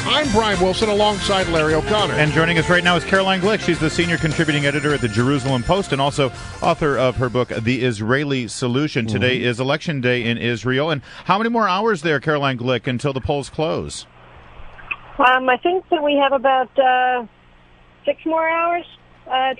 I'm Brian Wilson alongside Larry O'Connor. And joining us right now is Caroline Glick. She's the senior contributing editor at the Jerusalem Post and also author of her book, The Israeli Solution. Today is Election Day in Israel. And how many more hours there, Caroline Glick, until the polls close? I think that we have about 6 more hours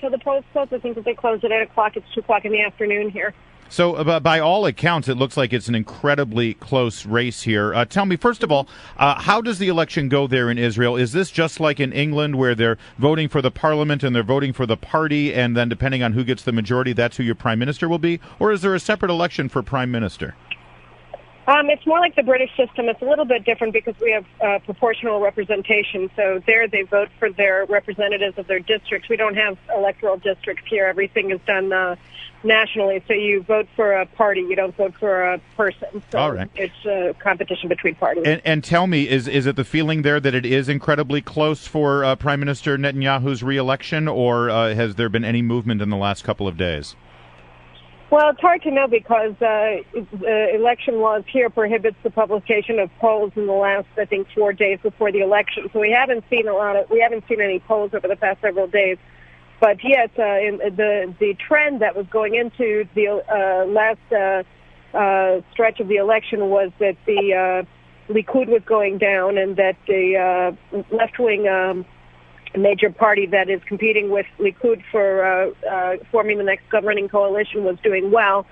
till the polls close. I think that they close at 8 o'clock. It's 2 o'clock in the afternoon here. So by all accounts, it looks like it's an incredibly close race here. Tell me, first of all, how does the election go there in Israel? Is this just like in England where they're voting for the parliament and they're voting for the party, and then depending on who gets the majority, that's who your prime minister will be? Or is there a separate election for prime minister? It's more like the British system. It's a little bit different because we have proportional representation. So there they vote for their representatives of their districts. We don't have electoral districts here. Everything is done nationally. So you vote for a party. You don't vote for a person. So all right. It's a competition between parties. And tell me, is it the feeling there that it is incredibly close for Prime Minister Netanyahu's reelection, or has there been any movement in the last couple of days? Well, it's hard to know because election laws here prohibits the publication of polls in the last, I think, 4 days before the election. So we haven't seen any polls over the past several days. But yes, in the trend that was going into the last stretch of the election was that the Likud was going down and that the left-wing major party that is competing with Likud for forming the next governing coalition was doing well.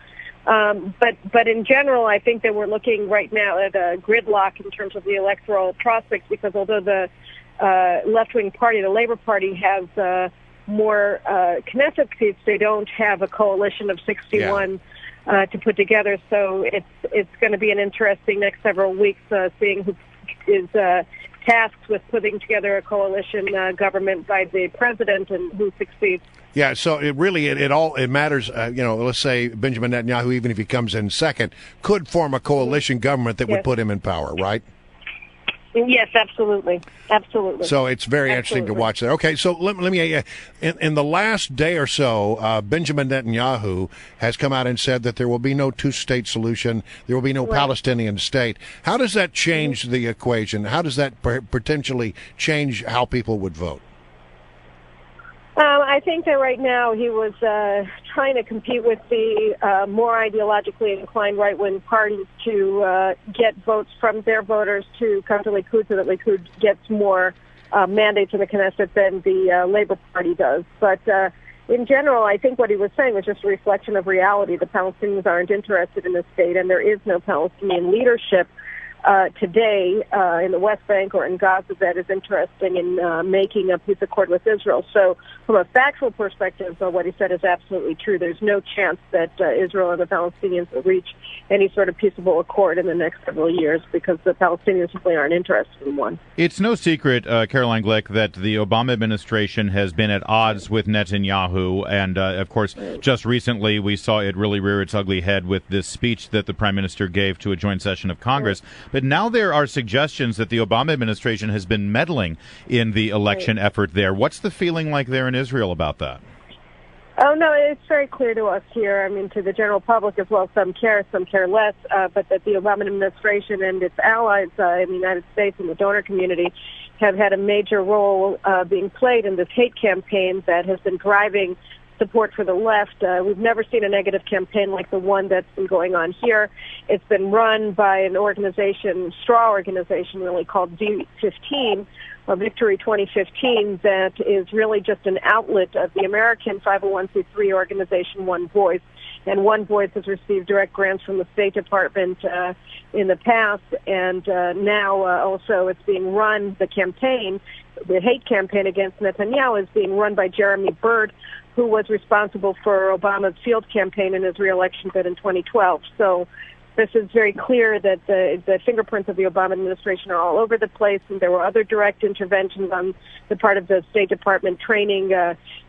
But in general, I think that we're looking right now at a gridlock in terms of the electoral prospects because although the left-wing party, the Labour Party, has more Knesset seats, they don't have a coalition of 61 to put together. So it's going to be an interesting next several weeks seeing who is tasked with putting together a coalition government by the president and who succeeds. Yeah, so it matters. Let's say Benjamin Netanyahu, even if he comes in second, could form a coalition government that would put him in power, right? Yes, absolutely. So it's very interesting to watch that. Okay, so let me, in the last day or so, Benjamin Netanyahu has come out and said that there will be no two-state solution, there will be no Palestinian state. How does that change the equation? How does that potentially change how people would vote? I think that right now he was trying to compete with the more ideologically inclined right-wing parties to get votes from their voters to come to Likud so that Likud gets more mandates in the Knesset than the Labour Party does. But in general, I think what he was saying was just a reflection of reality. The Palestinians aren't interested in the state, and there is no Palestinian leadership today in the West Bank or in Gaza that is interested in making a peace accord with Israel. So from a factual perspective, what he said is absolutely true. There's no chance that Israel and the Palestinians will reach any sort of peaceable accord in the next several years because the Palestinians simply aren't interested in one. It's no secret, Caroline Glick, that the Obama administration has been at odds with Netanyahu. And, of course, just recently we saw it really rear its ugly head with this speech that the prime minister gave to a joint session of Congress. But now there are suggestions that the Obama administration has been meddling in the election effort there. What's the feeling like there in Israel about that? Oh, no, it's very clear to us here. I mean, to the general public as well. Some care less. But that the Obama administration and its allies in the United States and the donor community have had a major role being played in this hate campaign that has been driving support for the left. We've never seen a negative campaign like the one that's been going on here. It's been run by an organization, straw organization really, called V15, or Victory 2015, that is really just an outlet of the American 501c3 organization One Voice. And One Voice has received direct grants from the State Department in the past, and now also it's being run, the hate campaign against Netanyahu is being run by Jeremy Bird, who was responsible for Obama's field campaign in his re-election bid in 2012. So this is very clear that the fingerprints of the Obama administration are all over the place, and there were other direct interventions on the part of the State Department training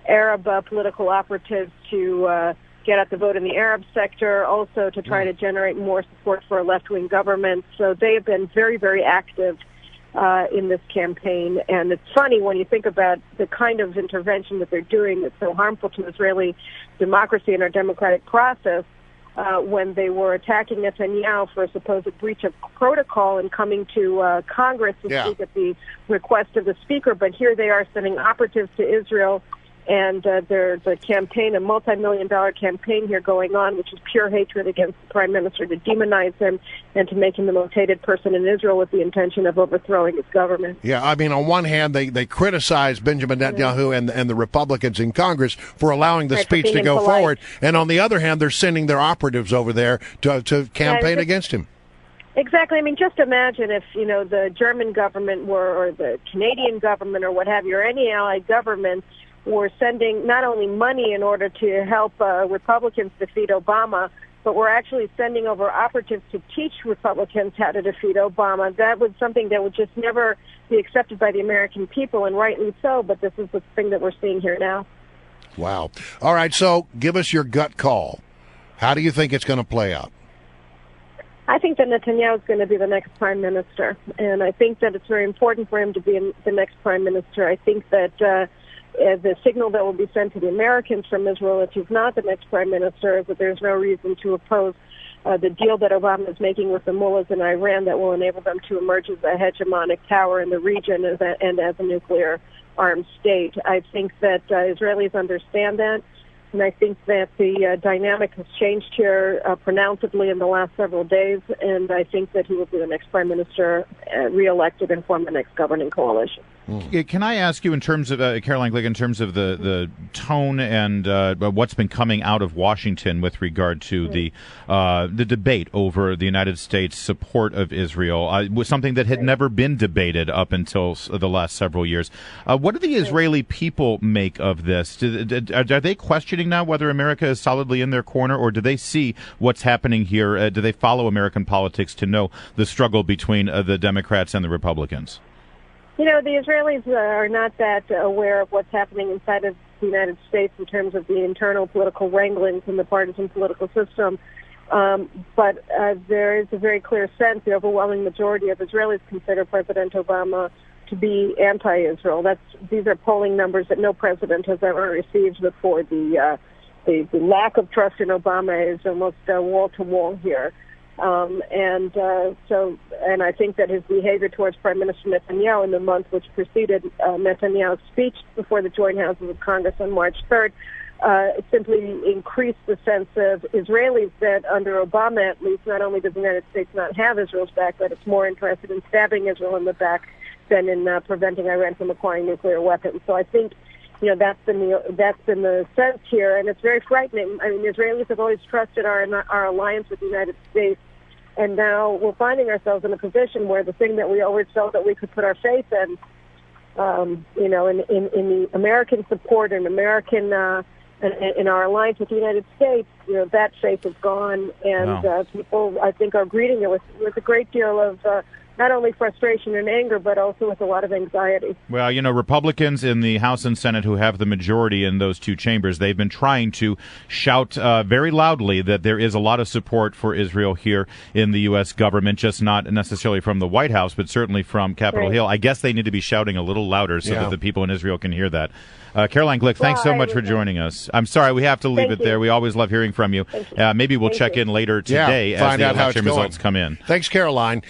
Arab political operatives to get out the vote in the Arab sector, also to try to generate more support for a left-wing government. So they have been very, very active in this campaign. And it's funny when you think about the kind of intervention that they're doing that's so harmful to Israeli democracy and our democratic process. when they were attacking Netanyahu for a supposed breach of protocol and coming to Congress to speak at the request of the speaker. But here they are sending operatives to Israel, and there's a campaign, a multi-million-dollar campaign here going on, which is pure hatred against the prime minister, to demonize him and to make him the most hated person in Israel with the intention of overthrowing his government. Yeah, I mean, on one hand, they criticize Benjamin Netanyahu and the Republicans in Congress for allowing the speech to go forward, and on the other hand, they're sending their operatives over there to campaign against him. Exactly. I mean, just imagine if, the German government or the Canadian government or what have you, or any allied government were sending not only money in order to help Republicans defeat Obama, but we're actually sending over operatives to teach Republicans how to defeat Obama. That was something that would just never be accepted by the American people, and rightly so, but this is the thing that we're seeing here now. Wow. All right, so give us your gut call. How do you think it's going to play out? I think that Netanyahu is going to be the next prime minister, and I think that it's very important for him to be the next prime minister. I think that the signal that will be sent to the Americans from Israel that he's not the next prime minister is that there's no reason to oppose the deal that Obama is making with the mullahs in Iran that will enable them to emerge as a hegemonic power in the region and as a nuclear-armed state. I think that Israelis understand that, and I think that the dynamic has changed here pronouncedly in the last several days, and I think that he will be the next prime minister reelected and form the next governing coalition. Can I ask you, in terms of Caroline Glick, in terms of the tone and what's been coming out of Washington with regard to the debate over the United States support of Israel, was something that had never been debated up until the last several years. What do the Israeli people make of this? Are they questioning now whether America is solidly in their corner, or do they see what's happening here? Do they follow American politics to know the struggle between the Democrats and the Republicans? The Israelis are not that aware of what's happening inside of the United States in terms of the internal political wranglings in the partisan political system. But there is a very clear sense, the overwhelming majority of Israelis consider President Obama to be anti-Israel. These are polling numbers that no president has ever received before. The lack of trust in Obama is almost wall-to-wall here. And I think that his behavior towards Prime Minister Netanyahu in the month which preceded Netanyahu's speech before the joint houses of Congress on March 3rd simply increased the sense of Israelis that under Obama, at least, not only does the United States not have Israel's back, but it's more interested in stabbing Israel in the back than in preventing Iran from acquiring nuclear weapons. So I think that's been the sense here, and it's very frightening. I mean, Israelis have always trusted our alliance with the United States, and now we're finding ourselves in a position where the thing that we always felt that we could put our faith in, in the American support and in our alliance with the United States, that faith is gone, and people, I think, are greeting it with a great deal of not only frustration and anger, but also with a lot of anxiety. Well, Republicans in the House and Senate who have the majority in those two chambers, they've been trying to shout very loudly that there is a lot of support for Israel here in the U.S. government, just not necessarily from the White House, but certainly from Capitol Hill. I guess they need to be shouting a little louder so that the people in Israel can hear that. Caroline Glick, thanks so much for joining us. I'm sorry, we have to leave it there. We always love hearing from you. Maybe we'll check in later today as the election results come in. Thanks, Caroline.